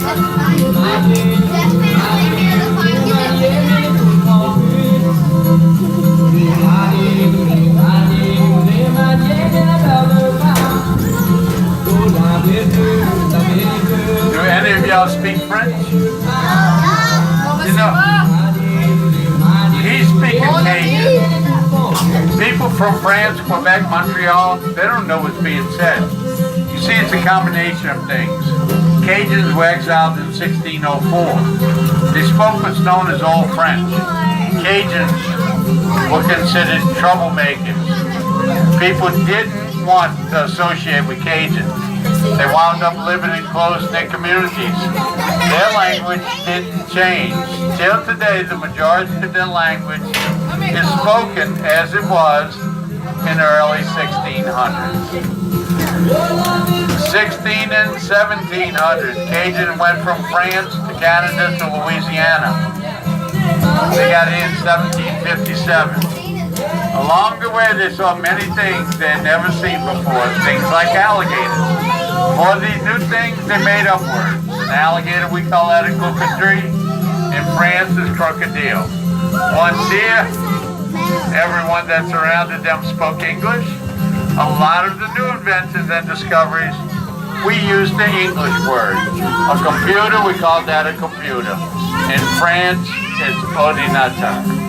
Do any of y'all speak French? You know, he's speaking Cajun. People from France, Quebec, Montreal, they don't know what's being said. You see, it's a combination of things. Cajuns were exiled in 1604. They spoke what's known as Old French. Cajuns were considered troublemakers. People didn't want to associate with Cajuns. They wound up living in close-knit communities. Their language didn't change. Till today, the majority of their language is spoken as it was in the early 1600s. 16 and 1700, Cajun went from France to Canada to Louisiana. They got here in 1757. Along the way, they saw many things they had never seen before, things like alligators. For these new things, they made up words. An alligator, we call that a coquetry. In France, is crocodile. Once here, everyone that surrounded them spoke English. A lot of the new inventions and discoveries, we used the English word. A computer, we call that a computer. In French, it's ordinateur.